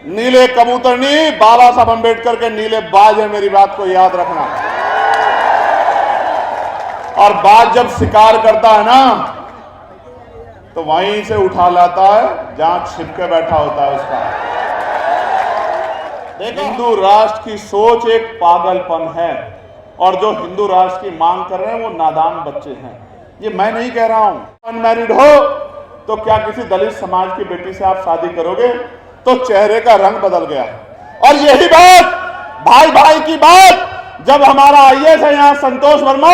नीले कबूतर नहीं, बाबा साहब अंबेडकर के नीले बाज है, मेरी बात को याद रखना। और बाज जब शिकार करता है ना तो वहीं से उठा लाता है जहां छिप के बैठा होता है उसका। देखो, हिंदू राष्ट्र की सोच एक पागलपन है और जो हिंदू राष्ट्र की मांग कर रहे हैं वो नादान बच्चे हैं। ये मैं नहीं कह रहा हूं। अनमैरिड हो तो क्या किसी दलित समाज की बेटी से आप शादी करोगे तो चेहरे का रंग बदल गया। और यही बात, भाई भाई की बात, जब हमारा आईएएस है यहाँ संतोष वर्मा,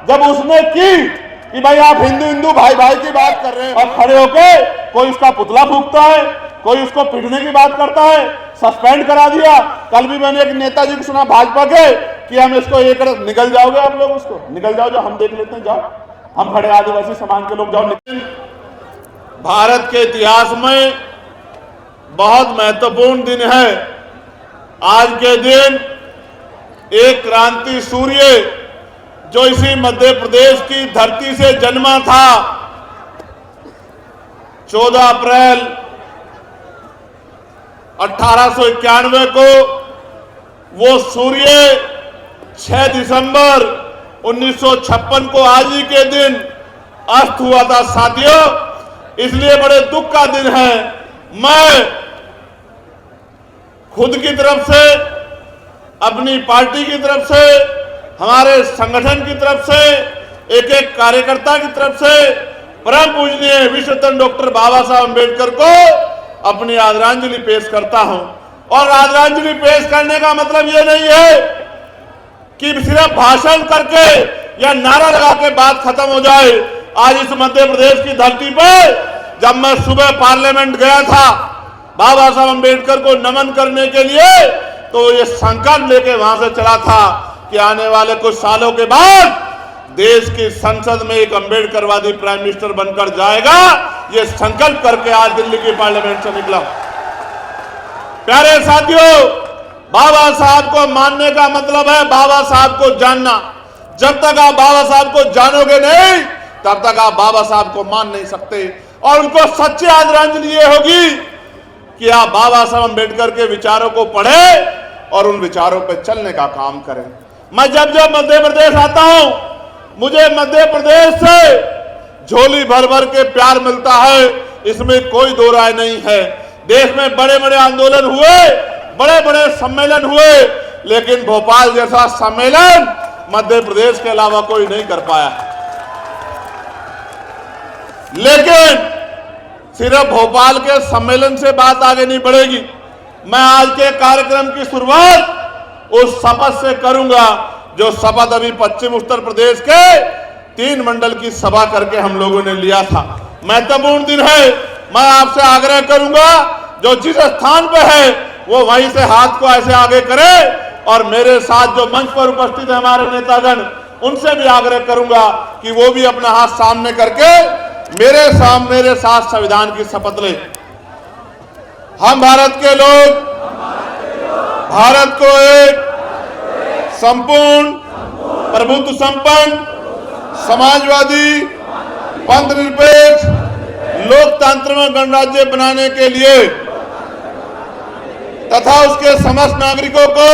जब उसने की कि भाई आप हिंदू हिंदू भाई भाई की बात कर रहे हैं, और खड़े होके कोई उसका पुतला फूंकता है, कोई उसको पीटने की बात करता है, सस्पेंड करा दिया। कल भी मैंने एक नेताजी को सुना भाजपा के कि हम इसको ये कर, निकल जाओगे आप लोग, उसको निकल जाओ, जो हम देख लेते हैं, जाओ, हम खड़े आदिवासी समाज के लोग जाओ निकल। भारत के इतिहास में बहुत महत्वपूर्ण दिन है। आज के दिन एक क्रांति सूर्य जो इसी मध्य प्रदेश की धरती से जन्मा था, 14 अप्रैल 1891 को, वो सूर्य 6 दिसंबर 1956 को आज ही के दिन अस्त हुआ था। साथियों, इसलिए बड़े दुख का दिन है। मैं खुद की तरफ से, अपनी पार्टी की तरफ से, हमारे संगठन की तरफ से, एक एक कार्यकर्ता की तरफ से परम पूजनीय विश्वरत्न डॉक्टर बाबा साहब अंबेडकर को अपनी आदरांजलि पेश करता हूं। और आदरांजलि पेश करने का मतलब ये नहीं है कि सिर्फ भाषण करके या नारा लगा के बात खत्म हो जाए। आज इस मध्य प्रदेश की धरती पर जब मैं सुबह पार्लियामेंट गया था बाबा साहब अंबेडकर को नमन करने के लिए, तो ये संकल्प लेके वहां से चला था कि आने वाले कुछ सालों के बाद देश की संसद में एक अंबेडकरवादी प्राइम मिनिस्टर बनकर जाएगा। ये संकल्प करके आज दिल्ली की पार्लियामेंट से निकला। प्यारे साथियों, बाबा साहब को मानने का मतलब है बाबा साहब को जानना। जब तक आप बाबा साहब को जानोगे नहीं, तब तक आप बाबा साहब को मान नहीं सकते। और उनको सच्ची आदरांजलि ये होगी कि आप बाबा साहब अंबेडकर के विचारों को पढ़ें और उन विचारों पर चलने का काम करें। मैं जब जब मध्य प्रदेश आता हूं, मुझे मध्य प्रदेश से झोली भर भर के प्यार मिलता है, इसमें कोई दो राय नहीं है। देश में बड़े बड़े आंदोलन हुए, बड़े बड़े सम्मेलन हुए, लेकिन भोपाल जैसा सम्मेलन मध्य प्रदेश के अलावा कोई नहीं कर पाया। लेकिन सिर्फ भोपाल के सम्मेलन से बात आगे नहीं बढ़ेगी। मैं आज के कार्यक्रम की शुरुआत उस शपथ से करूंगा जो शपथ अभी पश्चिम उत्तर प्रदेश के 3 मंडल की सभा करके हम लोगों ने लिया था। महत्वपूर्ण दिन है। मैं आपसे आग्रह करूंगा जो जिस स्थान पे है वो वहीं से हाथ को ऐसे आगे करे, और मेरे साथ जो मंच पर उपस्थित है हमारे नेतागण, उनसे भी आग्रह करूंगा कि वो भी अपना हाथ सामने करके मेरे साथ संविधान की शपथ ले। हम भारत के लोग भारत को एक संपूर्ण, प्रभुत्व संपन्न, समाजवादी, पंथ निरपेक्ष, लोकतंत्र में गणराज्य बनाने के लिए तथा उसके समस्त नागरिकों को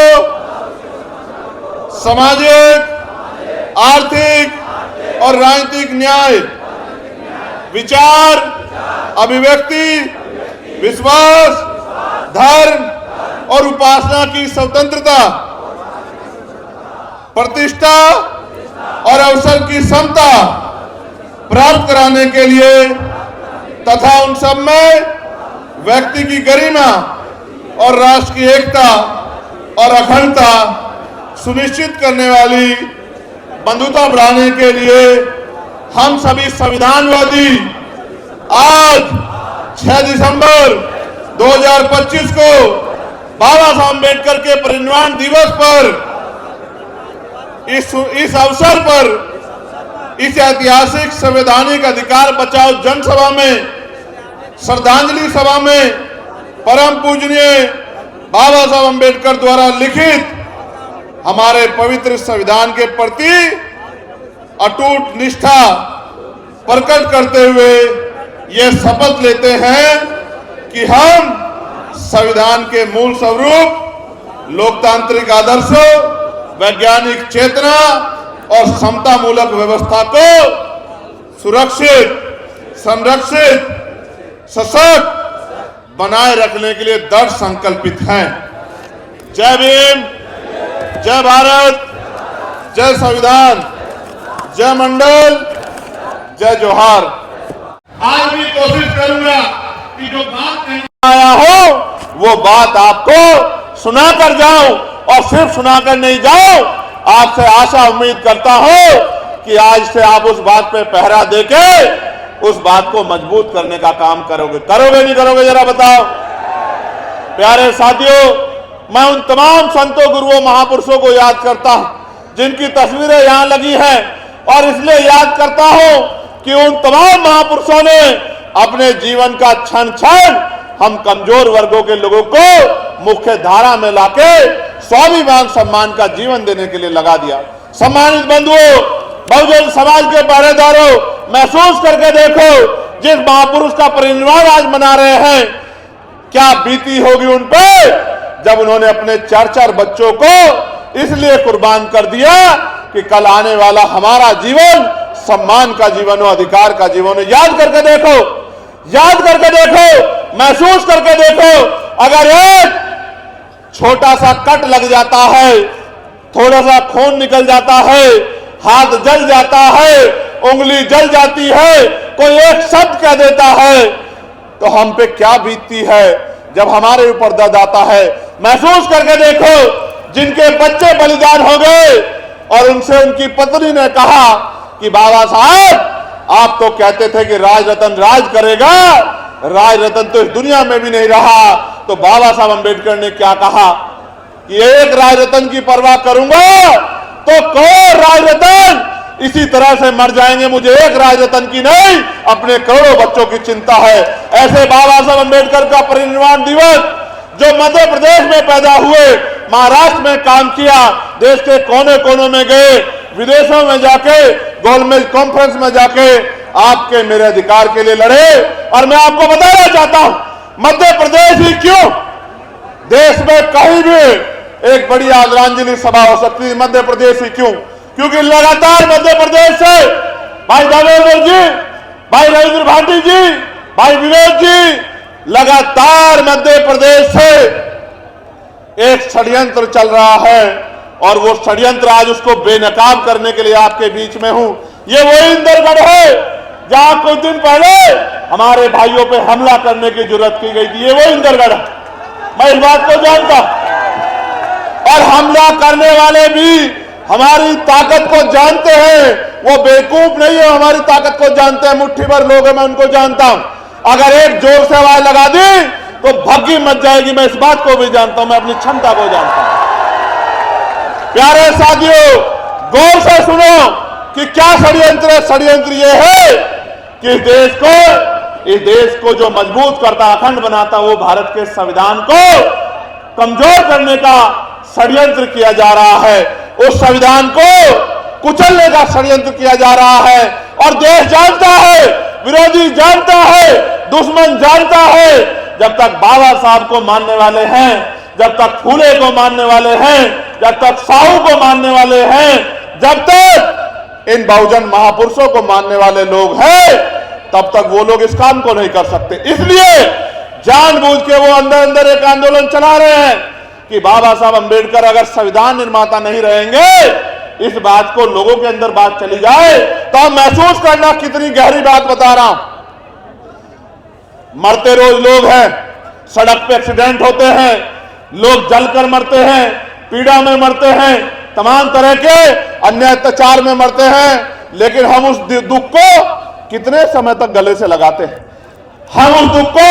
सामाजिक, आर्थिक और राजनीतिक न्याय, विचार, अभिव्यक्ति, विश्वास, धर्म और उपासना की स्वतंत्रता, प्रतिष्ठा और अवसर की समता प्राप्त कराने के लिए तथा उन सब में व्यक्ति की गरिमा और राष्ट्र की एकता और अखंडता सुनिश्चित करने वाली बंधुता बढ़ाने के लिए हम सभी संविधानवादी आज 6 दिसंबर 2025 को बाबा साहब अम्बेडकर के परिनिर्वाण दिवस पर इस अवसर पर इस ऐतिहासिक संवैधानिक अधिकार बचाओ जनसभा में, श्रद्धांजलि सभा में परम पूजनीय बाबा साहब अम्बेडकर द्वारा लिखित हमारे पवित्र संविधान के प्रति अटूट निष्ठा प्रकट करते हुए ये शपथ लेते हैं कि हम संविधान के मूल स्वरूप, लोकतांत्रिक आदर्शों, वैज्ञानिक चेतना और समता मूलक व्यवस्था को सुरक्षित, संरक्षित, सशक्त बनाए रखने के लिए दृढ़ संकल्पित हैं। जय भीम, जय भारत, जय संविधान, जय मंडल, जय जोहार। आज भी कोशिश करूंगा कि जो बात कहने आया हो वो बात आपको सुनाकर जाऊं, और सिर्फ सुनाकर नहीं जाऊं, आपसे आशा उम्मीद करता हूं कि आज से आप उस बात पे पहरा देके उस बात को मजबूत करने का काम करोगे। करोगे नहीं करोगे, जरा बताओ। प्यारे साथियों, मैं उन तमाम संतों, गुरुओं, महापुरुषों को याद करता हूं जिनकी तस्वीरें यहां लगी हैं, और इसलिए याद करता हूं कि उन तमाम महापुरुषों ने अपने जीवन का क्षण क्षण हम कमजोर वर्गों के लोगों को मुख्य धारा में लाके स्वाभिमान सम्मान का जीवन देने के लिए लगा दिया। सम्मानित बंधुओं, बहुजन समाज के पहरेदारों, महसूस करके देखो जिस महापुरुष का परिनिर्वाण आज मना रहे हैं, क्या बीती होगी उन पर जब उन्होंने अपने 4-4 बच्चों को इसलिए कुर्बान कर दिया कि कल आने वाला हमारा जीवन सम्मान का जीवन हो, अधिकार का जीवन हो। याद करके देखो, याद करके देखो, महसूस करके देखो। अगर एक छोटा सा कट लग जाता है, थोड़ा सा खून निकल जाता है, हाथ जल जाता है, उंगली जल जाती है, कोई एक शब्द कह देता है, तो हम पे क्या बीतती है जब हमारे ऊपर दर्द आता है। महसूस करके देखो, जिनके बच्चे बलिदान हो गए और उनसे उनकी पत्नी ने कहा कि बाबा साहब, आप तो कहते थे कि राज रतन राज करेगा, राज रतन तो इस दुनिया में भी नहीं रहा। तो बाबा साहब अंबेडकर ने क्या कहा कि एक राज रतन की परवाह करूंगा तो कौन राज रतन इसी तरह से मर जाएंगे, मुझे एक राज रतन की नहीं, अपने करोड़ों बच्चों की चिंता है। ऐसे बाबा साहब अंबेडकर का परिनिर्वाण दिवस, जो मध्य प्रदेश में पैदा हुए, महाराष्ट्र में काम किया, देश के कोने कोने में गए, विदेशों में जाके, गोलमेज कॉन्फ्रेंस में जाके आपके मेरे अधिकार के लिए लड़े। और मैं आपको बताना चाहता हूं, मध्य प्रदेश ही क्यों, देश में कहीं भी एक बड़ी आदरांजलि सभा हो सकती है, मध्य प्रदेश ही क्यों? क्योंकि लगातार मध्य प्रदेश से भाई दामोदर जी, भाई रविंद्र भाटी जी, भाई विनोद जी, लगातार मध्य प्रदेश से एक षड्यंत्र चल रहा है, और वो षड्यंत्र आज उसको बेनकाब करने के लिए आपके बीच में हूं। ये वही इंदरगढ़ है जहां कुछ दिन पहले हमारे भाइयों पे हमला करने की जरूरत की गई थी। ये वही इंदरगढ़ है, मैं इस बात को जानता। और हमला करने वाले भी हमारी ताकत को जानते हैं, वो बेवकूफ नहीं है, हमारी ताकत को जानते हैं। मुट्ठी भर लोग हैं, मैं उनको जानता हूं। अगर एक जोर से आवाज लगा दी तो भग्गी मच जाएगी, मैं इस बात को भी जानता हूं, मैं अपनी क्षमता को जानता हूं। प्यारे साथियों, गौर से सुनो कि क्या षड्यंत्र है। षड्यंत्र ये है कि इस देश को जो मजबूत करता, अखंड बनाता, वो भारत के संविधान को कमजोर करने का षड्यंत्र किया जा रहा है। उस संविधान को कुचलने का षड्यंत्र किया जा रहा है। और देश जानता है, विरोधी जानता है, दुश्मन जानता है, जब तक बाबा साहब को मानने वाले हैं, जब तक फूले को मानने वाले हैं, जब तक साहू को मानने वाले हैं, जब तक इन बहुजन महापुरुषों को मानने वाले लोग हैं, तब तक वो लोग इस काम को नहीं कर सकते। इसलिए जानबूझ के वो अंदर अंदर एक आंदोलन चला रहे हैं कि बाबा साहब अंबेडकर अगर संविधान निर्माता नहीं रहेंगे, इस बात को लोगों के अंदर बात चली जाए तो आप महसूस करना कितनी गहरी बात बता रहा हूं। मरते रोज लोग हैं, सड़क पे एक्सीडेंट होते हैं, लोग जलकर मरते हैं, पीड़ा में मरते हैं, तमाम तरह के अन्य अत्याचार में मरते हैं, लेकिन हम उस दुख को कितने समय तक गले से लगाते हैं, हम उस दुख को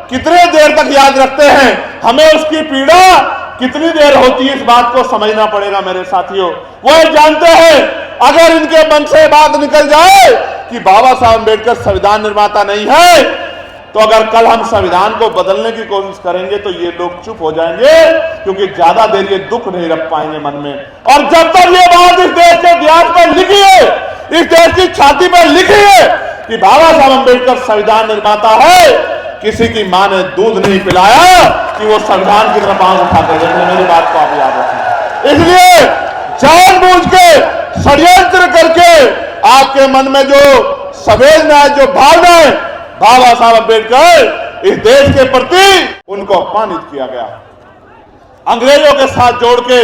कितने देर तक याद रखते हैं, हमें उसकी पीड़ा कितनी देर होती है, इस बात को समझना पड़ेगा मेरे साथियों। वो जानते हैं अगर इनके मन से बात निकल जाए कि बाबा साहब अंबेडकर संविधान निर्माता नहीं है, तो अगर कल हम संविधान को बदलने की कोशिश करेंगे तो ये लोग चुप हो जाएंगे, क्योंकि ज्यादा देर ये दुख नहीं रख पाएंगे मन में। और जब तक ये बात इस देश के इतिहास पर लिखी है, इस देश की छाती पर लिखी है कि बाबा साहब अंबेडकर संविधान निर्माता है, किसी की मां ने दूध नहीं पिलाया कि वो संविधान की तरफ आंख उठाते हैं। मेरी बात को आप याद रखें। इसलिए जानबूझ के षड्यंत्र करके आपके मन में जो संवेदना है, जो भावना है, बाबा साहब अम्बेडकर इस देश के प्रति उनको अपमानित किया गया। अंग्रेजों के साथ जोड़ के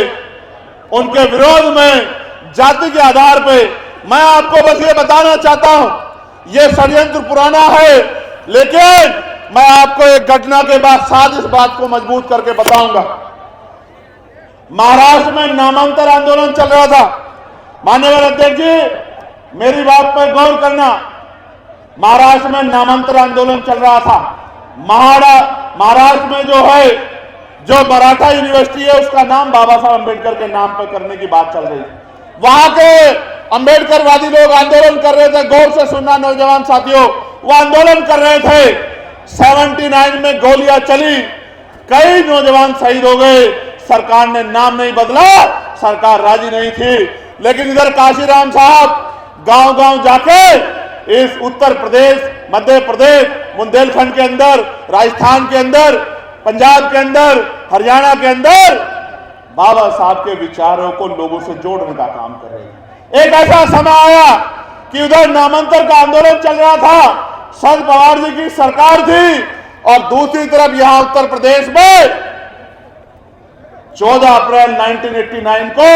उनके विरोध में जाति के आधार पे मैं आपको बस ये बताना चाहता हूं, ये षड्यंत्र पुराना है, लेकिन मैं आपको एक घटना के बाद साथ इस बात को मजबूत करके बताऊंगा। महाराष्ट्र में नामांतर आंदोलन चल रहा था। माननीय अध्यक्ष जी, मेरी बात पर गौर करना। महाराष्ट्र में नामांतर आंदोलन चल रहा था। महाराष्ट्र में जो मराठा यूनिवर्सिटी है उसका नाम बाबा साहब अम्बेडकर के नाम पर करने की बात चल रही है। वहां के अम्बेडकरवादी लोग आंदोलन कर रहे थे। गौर से सुनना नौजवान साथियों, वो आंदोलन कर रहे थे। 79 में गोलियां चली, कई नौजवान शहीद हो गए। सरकार ने नाम नहीं बदला, सरकार राजी नहीं थी। लेकिन इधर काशीराम साहब गांव गांव जाके इस उत्तर प्रदेश, मध्य प्रदेश, बुंदेलखंड के अंदर, राजस्थान के अंदर, पंजाब के अंदर, हरियाणा के अंदर बाबा साहब के विचारों को लोगों से जोड़ने का काम कर रहे हैं। एक ऐसा समय आया कि उधर नामांतर का आंदोलन चल रहा था, शरद पवार जी की सरकार थी, और दूसरी तरफ यहां उत्तर प्रदेश में 14 अप्रैल 1989 को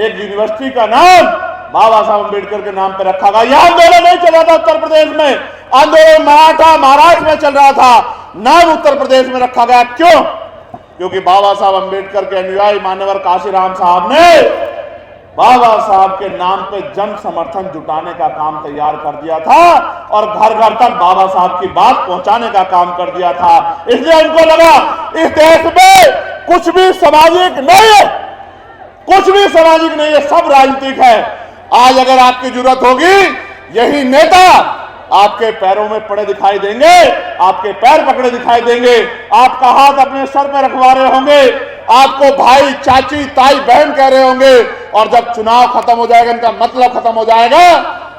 एक यूनिवर्सिटी का नाम बाबा साहब अम्बेडकर के नाम पर रखा गया। यह आंदोलन नहीं चल रहा था उत्तर प्रदेश में, आंदोलन मराठा महाराष्ट्र में चल रहा था, नाम उत्तर प्रदेश में रखा गया। क्यों? क्योंकि बाबा साहब अम्बेडकर के अनुयायी मान्यवर काशीराम साहब ने बाबा साहब के नाम पे जन समर्थन जुटाने का काम तैयार कर दिया था और घर घर तक बाबा साहब की बात पहुंचाने का काम कर दिया था। इसलिए उनको लगा इस देश में कुछ भी सामाजिक नहीं है, कुछ भी सामाजिक नहीं है, सब राजनीतिक है। आज अगर आपकी जरूरत होगी, यही नेता आपके पैरों में पड़े दिखाई देंगे, आपके पैर पकड़े दिखाई देंगे, आपका हाथ अपने सर पर रखवा रहे होंगे, आपको भाई, चाची, ताई, बहन कह रहे होंगे, और जब चुनाव खत्म हो जाएगा, इनका मतलब खत्म हो जाएगा,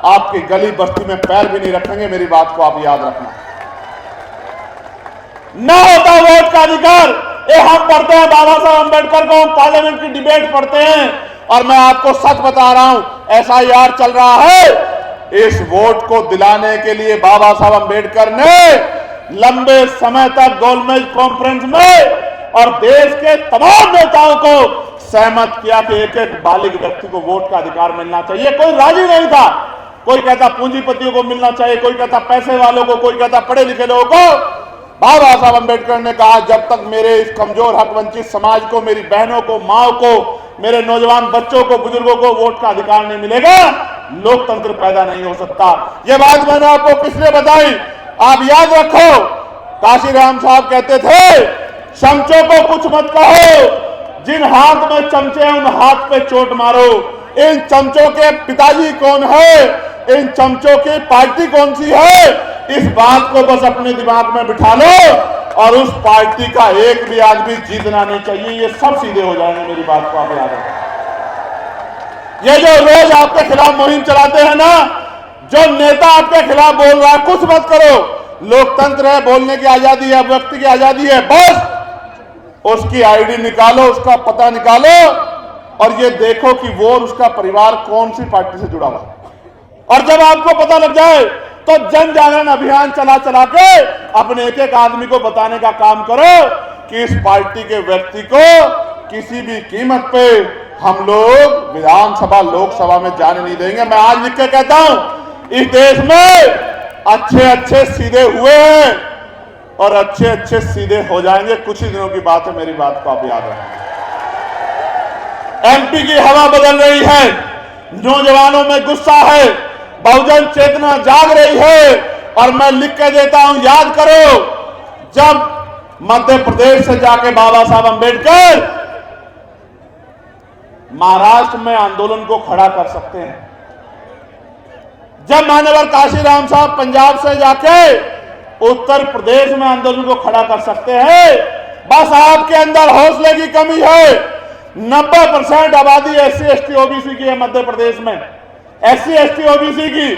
आपकी गली बस्ती में पैर भी नहीं रखेंगे। मेरी बात को आप याद रखना। ना होता वोट का अधिकार। ये हम पढ़ते हैं बाबा साहब अम्बेडकर को, हम पार्लियामेंट की डिबेट पढ़ते हैं, और मैं आपको सच बता रहा हूं, SIR चल रहा है। इस वोट को दिलाने के लिए बाबा साहब अम्बेडकर ने लंबे समय तक गोलमेज कॉन्फ्रेंस में और देश के तमाम नेताओं को सहमत किया कि एक एक बालिग व्यक्ति को वोट का अधिकार मिलना चाहिए। कोई राजी नहीं था। कोई कहता पूंजीपतियों को मिलना चाहिए, कोई कहता पैसे वालों को, कोई कहता पढ़े लिखे लोगों को। बाबा साहब अम्बेडकर ने कहा, जब तक मेरे इस कमजोर हक वंचित समाज को, मेरी बहनों को, माओ को, मेरे नौजवान बच्चों को, बुजुर्गों को वोट का अधिकार नहीं मिलेगा, लोकतंत्र पैदा नहीं हो सकता। यह बात मैंने आपको किसने बताई? आप याद रखो, काशीराम साहब कहते थे, चमचों को कुछ मत कहो, जिन हाथ में चमचे हैं उन हाथ पे चोट मारो। इन चमचों के पिताजी कौन है, इन चमचों की पार्टी कौन सी है, इस बात को बस अपने दिमाग में बिठा लो, और उस पार्टी का एक भी आदमी जीतना नहीं चाहिए। ये सब सीधे हो जाएंगे। मेरी बात को आप याद रखें। ये जो रोज आपके खिलाफ मुहिम चलाते हैं ना, जो नेता आपके खिलाफ बोल रहा है, कुछ मत करो, लोकतंत्र है, बोलने की आजादी है, व्यक्ति की आजादी है, बस उसकी आईडी निकालो, उसका पता निकालो, और ये देखो कि वो और उसका परिवार कौन सी पार्टी से जुड़ा हुआ। और जब आपको पता लग जाए तो जन जागरण अभियान चला चला के अपने एक एक आदमी को बताने का काम करो कि इस पार्टी के व्यक्ति को किसी भी कीमत पे हम लोग विधानसभा, लोकसभा में जाने नहीं देंगे। मैं आज लिख के कहता हूं, इस देश में अच्छे अच्छे सीधे हुए हैं और अच्छे अच्छे सीधे हो जाएंगे। कुछ ही दिनों की बात है। मेरी बात को आप याद रखें। MP की हवा बदल रही है, नौजवानों में गुस्सा है, बहुजन चेतना जाग रही है, और मैं लिख के देता हूं, याद करो, जब मध्य प्रदेश से जाके बाबा साहब अम्बेडकर महाराष्ट्र में आंदोलन को खड़ा कर सकते हैं, जब मान्यवर काशीराम साहब पंजाब से जाके उत्तर प्रदेश में आंदोलन को खड़ा कर सकते हैं, बस आपके अंदर हौसले की कमी है। 90% आबादी SC ST OBC की है मध्य प्रदेश में, SC ST OBC की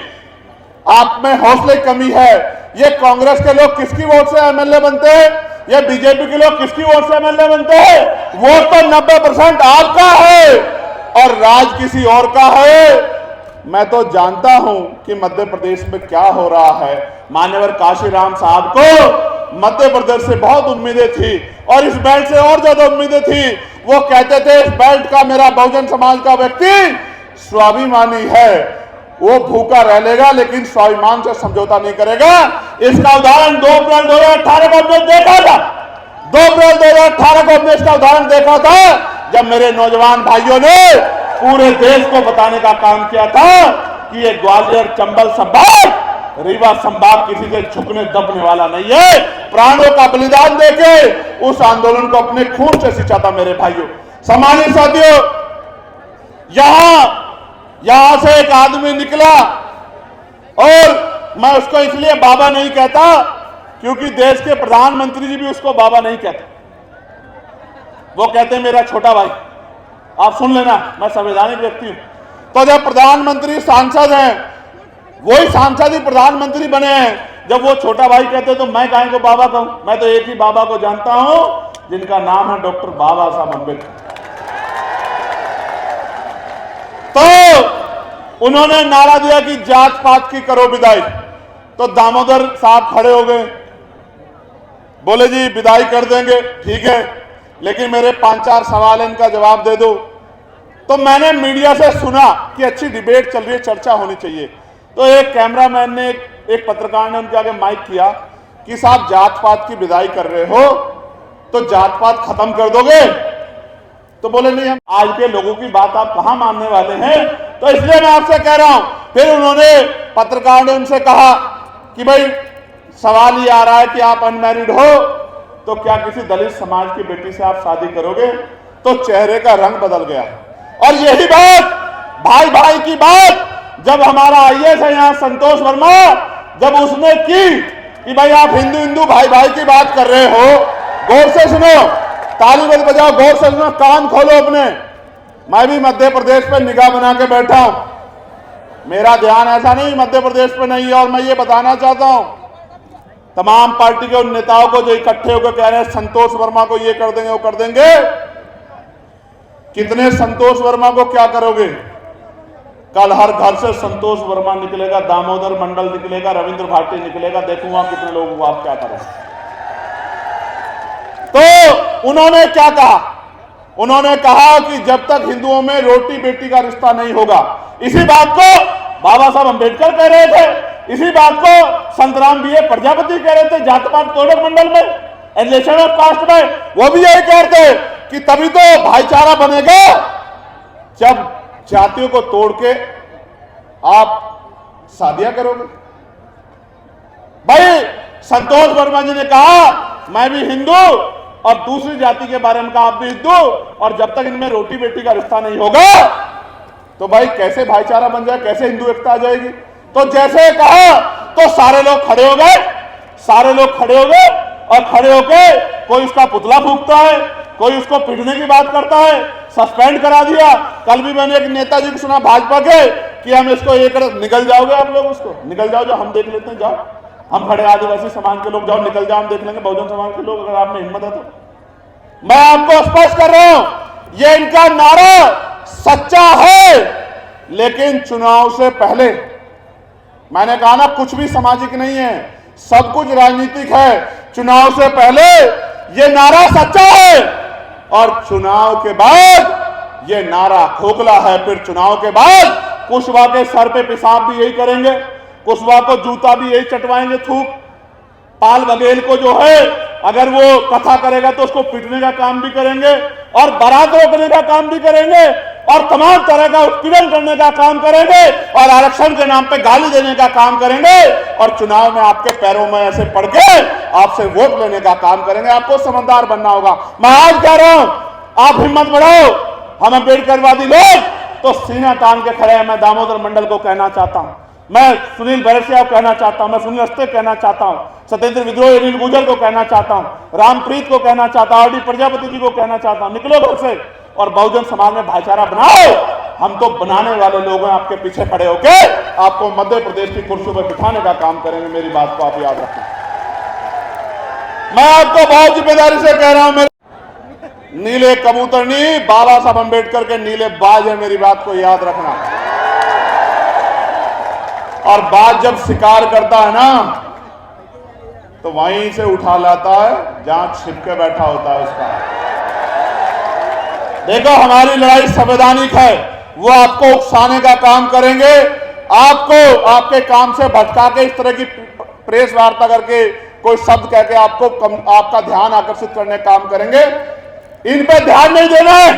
आप में हौसले की कमी है। ये कांग्रेस के लोग किसकी वोट से MLA बनते हैं? ये बीजेपी के लोग किसकी वोट से एमएलए बनते हैं? वोट तो 90% आपका है और राज किसी और का है। मैं तो जानता हूं कि मध्य प्रदेश में क्या हो रहा है। मान्यवर काशीराम साहब को मध्य प्रदेश से बहुत उम्मीदें थी और इस बेल्ट से और ज्यादा उम्मीदें थी। वो कहते थे इस बेल्ट का मेरा बहुजन समाज का व्यक्ति स्वाभिमानी है, वो भूखा रह लेगा लेकिन स्वाभिमान से समझौता नहीं करेगा। इसका उदाहरण 2 अप्रैल 2018 को हमने देखा था। 2 अप्रैल 2018 को हमने इसका उदाहरण देखा था जब मेरे नौजवान भाइयों ने पूरे देश को बताने का काम किया था कि ये ग्वालियर, चंबल संभाग, रीवा संभाग किसी से झुकने दबने वाला नहीं है। प्राणों का बलिदान देके उस आंदोलन को अपने खून से सींचा था मेरे भाइयों। सम्मानित साथियों, यहां से एक आदमी निकला और मैं उसको इसलिए बाबा नहीं कहता क्योंकि देश के प्रधानमंत्री जी भी उसको बाबा नहीं कहते, वो कहते हैं मेरा छोटा भाई। आप सुन लेना, मैं संवैधानिक व्यक्ति हूं। तो जब प्रधानमंत्री सांसद हैं, वही सांसद ही प्रधानमंत्री बने हैं, जब वो छोटा भाई कहते तो मैं काहे को बाबा कहूं? मैं तो एक ही बाबा को जानता हूं जिनका नाम है डॉक्टर बाबा साहब अम्बेडकर। तो उन्होंने नारा दिया कि जात पात की करो विदाई। तो दामोदर साहब खड़े हो गए, बोले जी विदाई कर देंगे, ठीक है, लेकिन मेरे 5-4 सवाल इनका जवाब दे दो। तो मैंने मीडिया से सुना कि अच्छी डिबेट चल रही है, चर्चा होनी चाहिए। तो एक कैमरामैन ने, एक पत्रकार ने उनके आगे माइक किया कि साहब जात पात की विदाई कर रहे हो तो जात पात खत्म कर दोगे? तो बोले नहीं, हम आज के लोगों की बात आप कहां मानने वाले हैं, तो इसलिए मैं आपसे कह रहा हूं। फिर उन्होंने, पत्रकार ने उनसे कहा कि भाई सवाल ये आ रहा है कि आप अनमैरिड हो, तो क्या किसी दलित समाज की बेटी से आप शादी करोगे? तो चेहरे का रंग बदल गया। और यही बात, भाई भाई की बात, जब हमारा आईएएस है यहाँ संतोष वर्मा, जब उसने की कि भाई आप हिंदू हिंदू भाई भाई की बात कर रहे हो, गौर से सुनो, ताली मत बजाओ, गौर से सुनो, कान खोलो अपने। मैं भी मध्य प्रदेश पे निगाह बना के बैठा हूं, मेरा ध्यान ऐसा नहीं मध्य प्रदेश पे नहीं है। और मैं ये बताना चाहता हूं तमाम पार्टी के उन नेताओं को जो इकट्ठे होकर कह रहे हैं संतोष वर्मा को ये कर देंगे वो कर देंगे, कितने संतोष वर्मा को क्या करोगे? कल हर घर से संतोष वर्मा निकलेगा, दामोदर मंडल निकलेगा, रविंद्र भाटी निकलेगा, देखूंगा कितने लोगों को आप क्या करोगे। तो उन्होंने क्या कहा? उन्होंने कहा कि जब तक हिंदुओं में रोटी बेटी का रिश्ता नहीं होगा, इसी बात को बाबा साहब अंबेडकर कह रहे थे, इसी बात को संतराम बीए प्रजापति कह रहे थे जात पात तोड़क मंडल में, एलिगेशन ऑफ कास्ट में, वो भी यही कहते कि तभी तो भाईचारा बनेगा जब जातियों को तोड़ के आप शादियां करोगे। भाई संतोष वर्मा जी ने कहा मैं भी हिंदू और दूसरी जाति के बारे में कहा आप भी हिंदू, और जब तक इनमें रोटी बेटी का रिश्ता नहीं होगा तो भाई कैसे भाईचारा बन जाए, कैसे हिंदू एकता आ जाएगी? तो जैसे कहा तो सारे लोग खड़े हो गए, सारे लोग खड़े हो गए, और खड़े होके कोई उसका पुतला फूंकता है, कोई उसको पीटने की बात करता है, सस्पेंड करा दिया। कल भी मैंने एक नेताजी को सुना भाजपा के कि हम इसको ये कर, निकल जाओगे आप लोग, उसको निकल जाओ, जो हम देख लेते हैं, जाओ हम खड़े आदिवासी समाज के लोग, जाओ निकल जाओ, हम देख लेंगे बहुजन समाज के लोग, अगर आप में हिम्मत है तो। मैं आपको स्पष्ट कर रहा हूं, ये इनका नारा सच्चा है, लेकिन चुनाव से पहले, मैंने कहा ना कुछ भी सामाजिक नहीं है, सब कुछ राजनीतिक है। चुनाव से पहले ये नारा सच्चा है और चुनाव के बाद ये नारा खोखला है। फिर चुनाव के बाद कुशवाहा के सर पे पेशाब भी यही करेंगे, कुशवाहा को जूता भी यही चटवाएंगे, थूक। पाल बघेल को जो है अगर वो कथा करेगा तो उसको पीटने का काम भी करेंगे, और बारात रोकने का काम भी करेंगे, और तमाम तरह का उत्पीड़न करने का काम करेंगे, और आरक्षण के नाम पे गाली देने का काम करेंगे, और चुनाव में आपके पैरों में ऐसे पड़ के आपसे वोट लेने का काम करेंगे। आपको समझदार बनना होगा। मैं आज कह रहा हूं, आप हिम्मत बढ़ाओ, हम अम्बेडकरवादी लोग तो सीना तान के खड़े हैं। मैं दामोदर मंडल को कहना चाहता हूं, मैं सुनील बैरसिया को कहना चाहता हूं, मैं सुनील अस्ते कहना चाहता हूं, सत्येंद्र विद्रोही अनिल गुर्जर को कहना चाहता हूं, रामप्रीत को कहना चाहता हूं, आरडी प्रजापति जी को कहना चाहता हूं, निकलो घर से और बहुजन समाज में भाईचारा बनाओ। हम तो बनाने वाले लोग हैं, आपके पीछे खड़े होके आपको मध्य प्रदेश की कुर्सी पर बिठाने का काम करेंगे। मेरी बात को आप याद रखें। मैं आपको बहुत जिम्मेदारी से कह रहा हूं, मेरे नीले कबूतर नहीं, बाबा साहब अंबेडकर के नीले बाज है, मेरी बात को याद रखना। और बाज जब शिकार करता है ना, तो वहीं से उठा लाता है जहां छिप के बैठा होता है उसका। देखो, हमारी लड़ाई संवैधानिक है, वो आपको उकसाने का काम करेंगे, आपको आपके काम से भटका के इस तरह की प्रेस वार्ता करके कोई शब्द कह के आपका ध्यान आकर्षित करने का काम करेंगे। इन पे ध्यान नहीं देना है,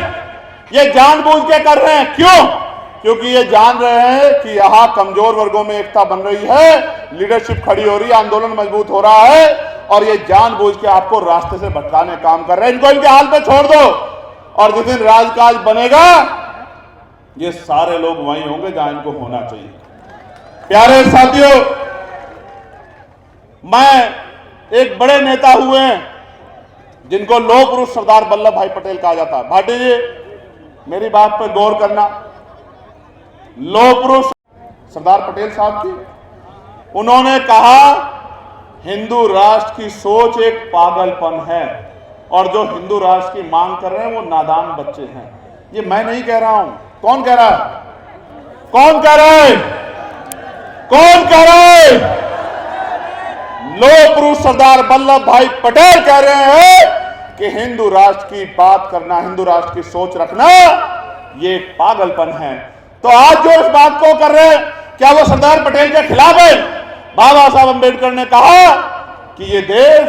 ये जानबूझ के कर रहे हैं। क्यों? क्योंकि ये जान रहे हैं कि यहां कमजोर वर्गों में एकता बन रही है, लीडरशिप खड़ी हो रही है, आंदोलन मजबूत हो रहा है, और ये जानबूझ के आपको रास्ते से भटकाने काम कर रहे हैं। इनको इनके हाल पे छोड़ दो, और जिस दिन राजकाज बनेगा ये सारे लोग वहीं होंगे जहां इनको होना चाहिए। प्यारे साथियों, मैं एक बड़े नेता हुए हैं जिनको लौह पुरुष सरदार वल्लभ भाई पटेल कहा जाता है। भाटी जी, मेरी बात पर गौर करना। लौह पुरुष सरदार पटेल साहब की, उन्होंने कहा हिंदू राष्ट्र की सोच एक पागलपन है, और जो हिंदू राष्ट्र की मांग कर रहे हैं वो नादान बच्चे हैं। ये मैं नहीं कह रहा हूं, कौन कह रहा है? कौन कह रहा है? कौन कह रहा है? लौह पुरुष सरदार वल्लभ भाई पटेल कह रहे हैं कि हिंदू राष्ट्र की बात करना, हिंदू राष्ट्र की सोच रखना, ये पागलपन है। तो आज जो इस बात को कर रहे हैं, क्या वो सरदार पटेल के खिलाफ है? बाबा साहब अंबेडकर ने कहा कि ये देश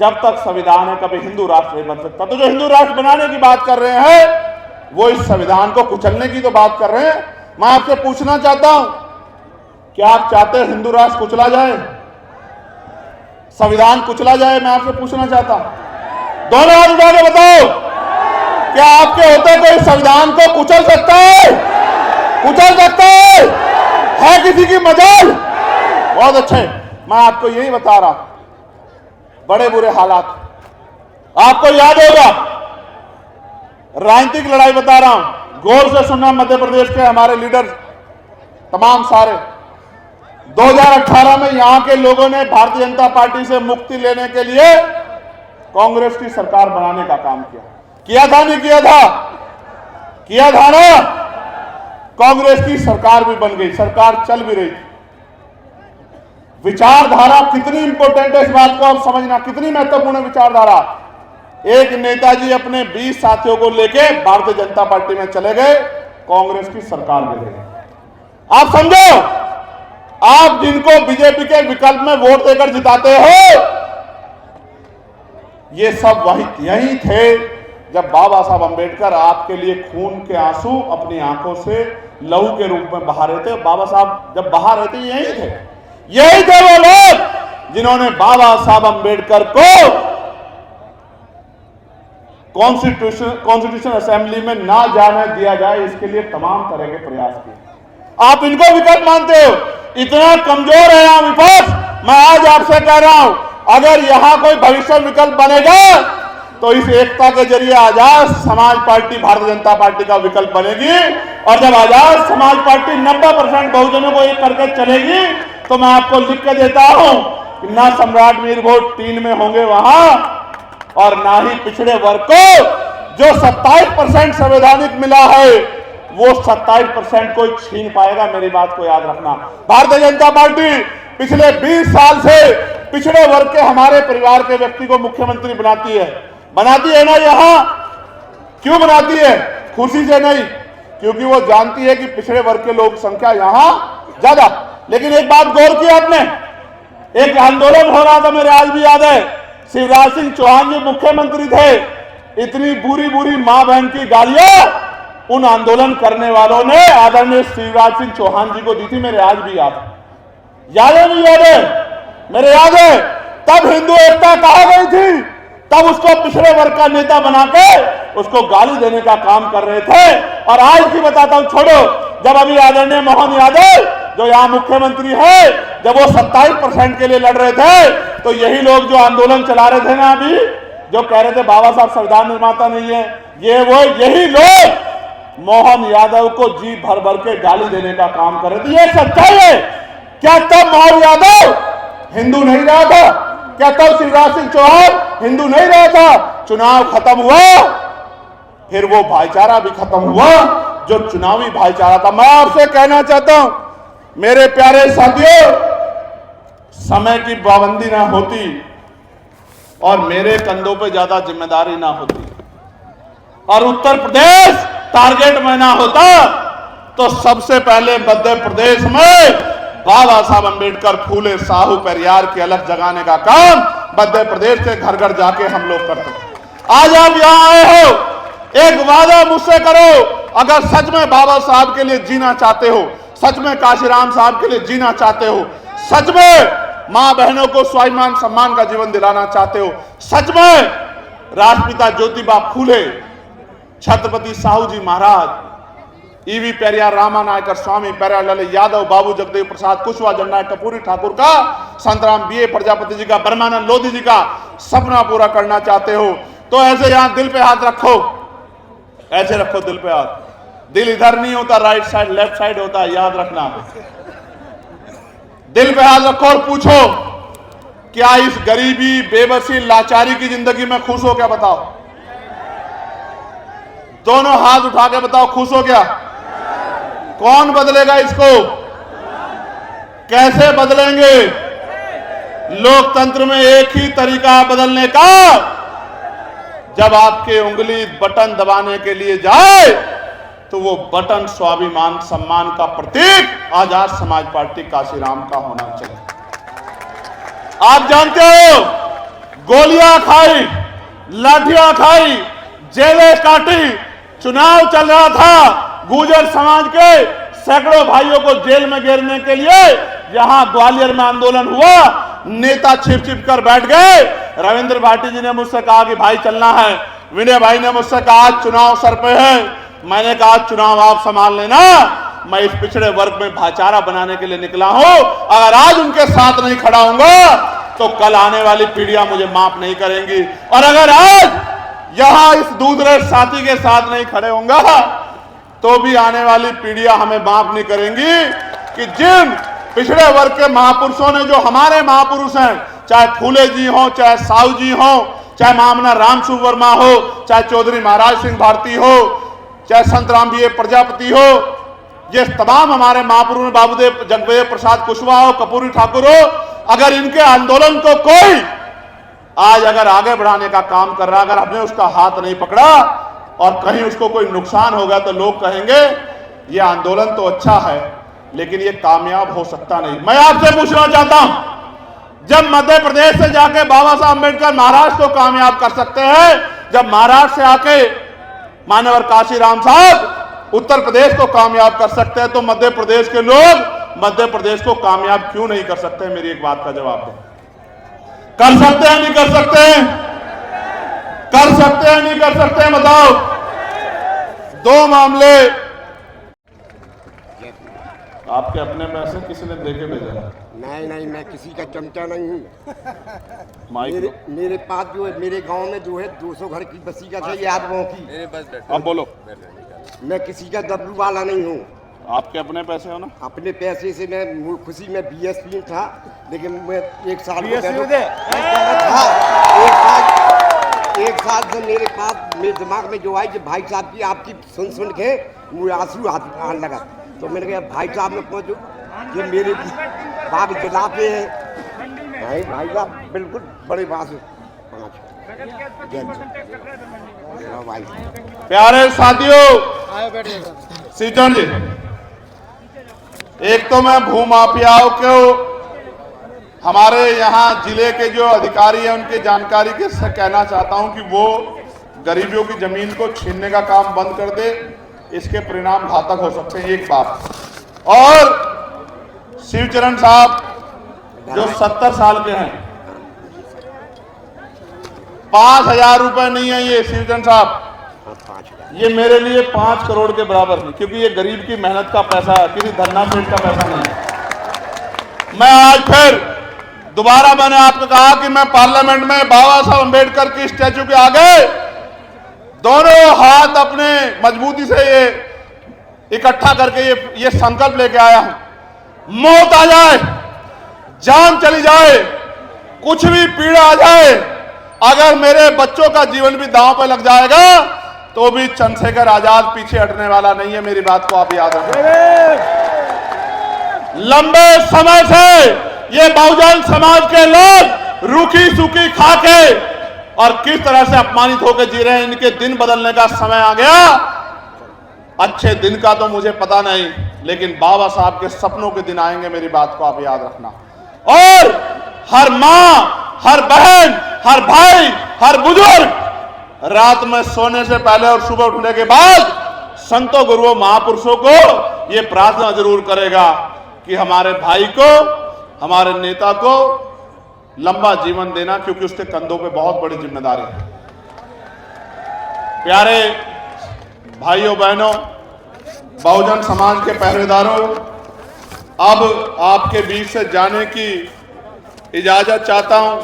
जब तक संविधान है कभी हिंदू राष्ट्र नहीं बन सकता। तो जो हिंदू राष्ट्र बनाने की बात कर रहे हैं वो इस संविधान को कुचलने की तो बात कर रहे हैं। मैं आपसे पूछना चाहता हूं, क्या आप चाहते हैं हिंदू राष्ट्र कुचला जाए, संविधान कुचला जाए? मैं आपसे पूछना चाहता हूं, दोनों हाथ उठा के बताओ, क्या आपके होते कोई संविधान को कुचल सकता है? कुचल सकता है किसी की मजाल? बहुत अच्छे, मैं आपको यही बता रहा हूं, बड़े बुरे हालात आपको याद होगा। राजनीतिक लड़ाई बता रहा हूं, गौर से सुनना। मध्य प्रदेश के हमारे लीडर तमाम सारे 2018 में यहां के लोगों ने भारतीय जनता पार्टी से मुक्ति लेने के लिए कांग्रेस की सरकार बनाने का काम किया था? नहीं किया था? किया था ना? कांग्रेस की सरकार भी बन गई, सरकार चल भी रही थी। विचारधारा कितनी इंपॉर्टेंट है, इस बात को आप समझना, कितनी महत्वपूर्ण विचारधारा। एक नेताजी अपने 20 साथियों को लेके भारतीय जनता पार्टी में चले गए, कांग्रेस की सरकार में गए। आप समझो, आप जिनको बीजेपी के विकल्प में वोट देकर जिताते हो, ये सब यही थे जब बाबा साहब अंबेडकर आपके लिए खून के आंसू अपनी आंखों से लहू के रूप में बहा रहे थे। बाबा साहब जब बहा रहे थे, यही थे वो लोग जिन्होंने बाबा साहब अंबेडकर को कॉन्स्टिट्यूशन असेंबली में ना जाने दिया जाए, इसके लिए तमाम तरह के प्रयास किए। आप इनको विकल्प मानते हो? इतना कमजोर है यहां विपक्ष। मैं आज आपसे कह रहा हूं, अगर यहां कोई भविष्य विकल्प बनेगा तो इस एकता के जरिए आजाद समाज पार्टी भारतीय जनता पार्टी का विकल्प बनेगी। और जब आजाद समाज पार्टी 90% बहुजनों को एक करके चलेगी, तो मैं आपको लिख के देता हूं कि ना सम्राट मीर वोट 3 में होंगे वहां, और ना ही पिछड़े वर्ग को जो 27% संवैधानिक मिला है वो 27% कोई छीन पाएगा। मेरी बात को याद रखना। भारतीय जनता पार्टी पिछले 20 साल से पिछड़े वर्ग के हमारे परिवार के व्यक्ति को मुख्यमंत्री बनाती है ना। यहां क्यों बनाती है? खुशी से नहीं, क्योंकि वो जानती है कि पिछड़े वर्ग के लोग संख्या यहां ज्यादा। लेकिन एक बात गौर की आपने, एक आंदोलन हो रहा था, मेरे आज भी याद है, शिवराज सिंह चौहान जी मुख्यमंत्री थे, इतनी बुरी बुरी मां बहन की गालियां उन आंदोलन करने वालों ने आदरणीय शिवराज सिंह चौहान जी को दी थी। मेरे आज भी याद है नहीं याद है? मेरे याद है। तब हिंदू एकता कहा गई थी, तब उसको पिछड़े वर्ग का नेता बना के उसको गाली देने का काम कर रहे थे। और आज भी बताता हूं, छोड़ो, जब अभी आदरणीय मोहन यादव जो यहां मुख्यमंत्री है, जब वो 27% के लिए लड़ रहे थे, तो यही लोग जो आंदोलन चला रहे थे ना, अभी जो कह रहे थे बाबा साहब संविधान निर्माता नहीं है, यही लोग मोहन यादव को जी भर भर के गाली देने का काम कर रहे थे। ये सच्चाई है। क्या तब मोहन यादव हिंदू नहीं रहा था? क्या तब शिवराज सिंह चौहान हिंदू नहीं रहा था? चुनाव खत्म हुआ, फिर वो भाईचारा भी खत्म हुआ जो चुनावी भाईचारा था। मैं आपसे कहना चाहता हूं मेरे प्यारे साथियों, समय की पाबंदी ना होती और मेरे कंधों पे ज्यादा जिम्मेदारी ना होती और उत्तर प्रदेश टारगेट में ना होता तो सबसे पहले मध्य प्रदेश में बाबा साहब अंबेडकर, फूले, साहू, पेरियार की अलग जगाने का काम मध्य प्रदेश से घर घर जाके हम लोग करते। आज आप यहां आए हो, एक वादा मुझसे करो, अगर सच में बाबा साहब के लिए जीना चाहते हो, सच में काशीराम साहब के लिए जीना चाहते हो, सच में मां बहनों को स्वाभिमान सम्मान का जीवन दिलाना चाहते हो, सच में राष्ट्रपिता ज्योतिबा फूले, छत्रपति साहू जी महाराज, ईवी पेरियार, रामा नायकर, स्वामी पेरियार यादव, बाबू जगदेव प्रसाद, कुशवाहा, जननायक कपूरी ठाकुर का, संतराम बीए प्रजापति जी का, ब्रह्मानंद लोधी जी का सपना पूरा करना चाहते हो तो ऐसे यहां दिल पे हाथ रखो, ऐसे रखो दिल पे हाथ। दिल इधर नहीं होता, राइट साइड लेफ्ट साइड होता है, याद रखना। दिल पे हाथ रखो और पूछो, क्या इस गरीबी, बेबसी, लाचारी की जिंदगी में खुश हो क्या? बताओ, दोनों हाथ उठा के बताओ, खुश हो क्या? कौन बदलेगा इसको? कैसे बदलेंगे? लोकतंत्र में एक ही तरीका है बदलने का, जब आपके उंगली बटन दबाने के लिए जाए तो वो बटन स्वाभिमान सम्मान का प्रतीक आजाद समाज पार्टी काशीराम का होना चाहिए। आप जानते हो, गोलियां खाई, लाठियां खाई, जेलें काटी, चुनाव चल रहा था, गुर्जर समाज के सैकड़ों भाइयों को जेल में घेरने के लिए यहां ग्वालियर में आंदोलन हुआ, नेता छिप छिप कर बैठ गए। रविंद्र भाटी जी ने मुझसे कहा कि भाई चलना है, विनय भाई ने मुझसे कहा आज चुनाव सर पे है, मैंने कहा चुनाव आप संभाल लेना, मैं इस पिछड़े वर्ग में भाईचारा बनाने के लिए निकला हूं। अगर आज उनके साथ नहीं खड़ा होऊंगा तो कल आने वाली पीढ़ियां मुझे माफ नहीं करेंगी, और अगर आज यहां इस दूसरे साथी के साथ नहीं खड़े होऊंगा तो भी आने वाली पीढ़ियां हमें माफ नहीं करेंगी कि जिन पिछड़े वर्ग के महापुरुषों ने, जो हमारे महापुरुष हैं, चाहे फूले जी हो, चाहे साहू जी हो, चाहे मामना रामसु वर्मा हो, चाहे चौधरी महाराज सिंह भारती हो, चाहे संतराम बीए प्रजापति हो, ये तमाम हमारे महापुरुष, बाबूदेव जगदेव प्रसाद कुशवाहा हो, कपूरी ठाकुर हो, अगर इनके आंदोलन को कोई आज अगर आगे बढ़ाने का काम कर रहा, अगर हमने उसका हाथ नहीं पकड़ा और कहीं उसको कोई नुकसान होगा तो लोग कहेंगे ये आंदोलन तो अच्छा है लेकिन ये कामयाब हो सकता नहीं। मैं आपसे पूछना चाहता हूं, जब मध्य प्रदेश से जाके बाबा साहब अम्बेडकर महाराष्ट्र को कामयाब कर सकते हैं, जब महाराष्ट्र से आके मानवर काशीराम साहब उत्तर प्रदेश को कामयाब कर सकते हैं, तो मध्य प्रदेश के लोग मध्य प्रदेश को कामयाब क्यों नहीं कर सकते? मेरी एक बात का जवाब दो। कर सकते हैं नहीं कर सकते हैं? कर सकते हैं नहीं कर सकते हैं? बताओ। दो मामले, आपके अपने पैसे किसी ने देके भेजा? नहीं, मैं किसी का चमचा नहीं हूँ। मेरे पास जो है, मेरे गांव में जो है 200 घर की बसी का चाहिए आदमों की। अब बोलो। मैं किसी का दबलू वाला नहीं हूँ। आपके अपने पैसे हो ना? अपने पैसे से मैं खुशी में बीएसपी था, लेकिन मैं एक साल से मेरे पास मेरे दिमाग में जो आई कि भाई साहब की आपकी सुन के मुझे आंसू आने लगा, तो मैंने कहा भाई साहब में पहुंचो, ये मेरे बाग जिला पे है। भाई साहब बिल्कुल बड़े बात भाई। प्यारे साथियों, सीचन जी, एक तो मैं भूमाफियाओं को, हमारे यहाँ जिले के जो अधिकारी हैं उनकी जानकारी के से कहना चाहता हूं कि वो गरीबियों की जमीन को छीनने का काम बंद कर दे, इसके परिणाम घातक हो सकते हैं। एक बात और, शिवचरण साहब जो 70 साल के हैं, 5,000 रुपए नहीं है ये शिवचरण साहब, ये मेरे लिए 5 करोड़ के बराबर नहीं, क्योंकि ये गरीब की मेहनत का पैसा है, किसी धन्ना सेठ का पैसा नहीं। मैं आज फिर दोबारा मैंने आपको कहा कि मैं पार्लियामेंट में बाबा साहब अम्बेडकर की स्टैचू के आगे दोनों हाथ अपने मजबूती से ये इकट्ठा करके ये संकल्प लेके आया हूं, मौत आ जाए, जान चली जाए, कुछ भी पीड़ा आ जाए, अगर मेरे बच्चों का जीवन भी दांव पे लग जाएगा तो भी चंद्रशेखर आजाद पीछे हटने वाला नहीं है। मेरी बात को आप याद रखें। लंबे समय से ये बहुजन समाज के लोग रूखी सूखी खा के और किस तरह से अपमानित होकर जी रहे हैं, इनके दिन बदलने का समय आ गया। अच्छे दिन का तो मुझे पता नहीं, लेकिन बाबा साहब के सपनों के दिन आएंगे। मेरी बात को आप याद रखना। और हर मां, हर बहन, हर भाई, हर बुजुर्ग रात में सोने से पहले और सुबह उठने के बाद संतों, गुरुओं, महापुरुषों को यह प्रार्थना जरूर करेगा कि हमारे भाई को, हमारे नेता को लंबा जीवन देना, क्योंकि उसके कंधों पे बहुत बड़ी जिम्मेदारी है। प्यारे भाइयों बहनों, बहुजन समाज के पहरेदारों, अब आपके बीच से जाने की इजाजत चाहता हूं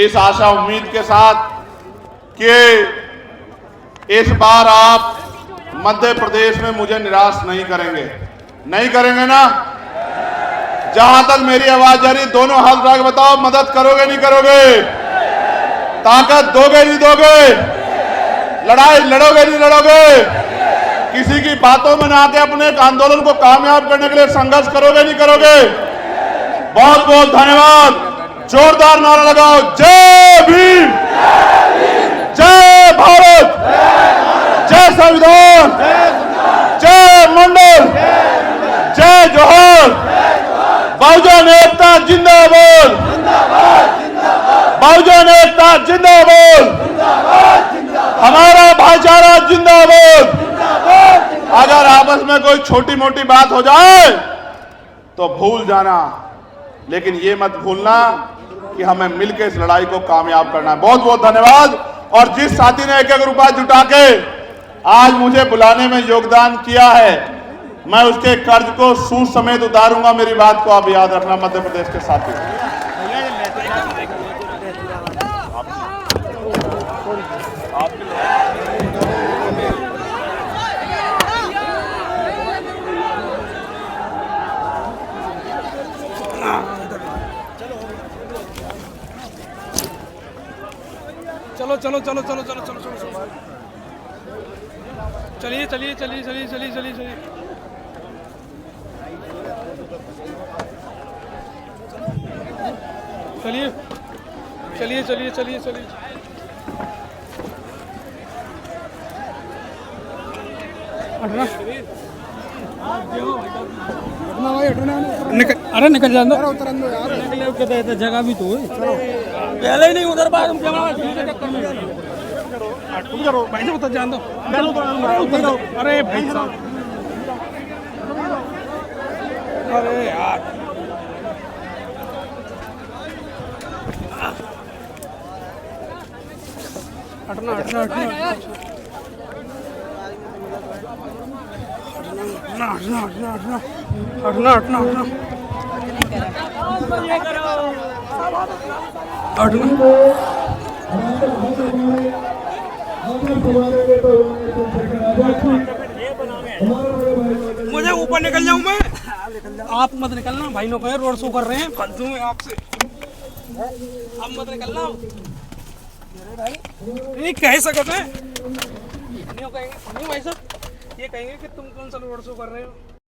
इस आशा उम्मीद के साथ कि इस बार आप मध्य प्रदेश में मुझे निराश नहीं करेंगे। नहीं करेंगे ना? जहां तक मेरी आवाज जा रही, दोनों हाथ उठा के बताओ, मदद करोगे नहीं करोगे? ताकत दोगे नहीं दोगे? लड़ाई लड़ोगे नहीं लड़ोगे? किसी की बातों में ना आके अपने आंदोलन को कामयाब करने के लिए संघर्ष करोगे नहीं करोगे? बहुत बहुत धन्यवाद। जोरदार नारा लगाओ, जय भीम, जय भारत, जय संविधान, जय मंडल, जय जोहर, बहुजन एकता जिंदाबाद, बहुजन एकता जिंदाबाद, हमारा भाईचारा जिंदाबाद। अगर आपस में कोई छोटी मोटी बात हो जाए तो भूल जाना, लेकिन ये मत भूलना कि हमें मिलकर इस लड़ाई को कामयाब करना है। बहुत बहुत धन्यवाद। और जिस साथी ने 1-1 रुपया जुटा के आज मुझे बुलाने में योगदान किया है, मैं उसके कर्ज को सूद समेत उतारूंगा। मेरी बात को आप याद रखना मध्य प्रदेश के साथी। चलो चलो चलो चलो चलो चलो चलो चलिए चलिए चलिए चलिए चलिए चलिए चलिए चलिए चलिए चलिए चलिए चलिए अरे निकल जाओ, निकल जगह भी तो पहले ही नहीं उधर बात तुम करो भाई से उतर जान दो। अरे भाई साहब, अरे यार हटना हटना हटना हटना हटना हटना हटना हटना मुझे ऊपर निकल जाऊं मैं, आप मत निकलना। भाई लोग रोड शो कर रहे हैं, फालतू में आपसे आप मत निकलना। नहीं कह सकते नहीं भाई साहब, ये कहेंगे कि तुम कौन सा रोड शो कर रहे हो।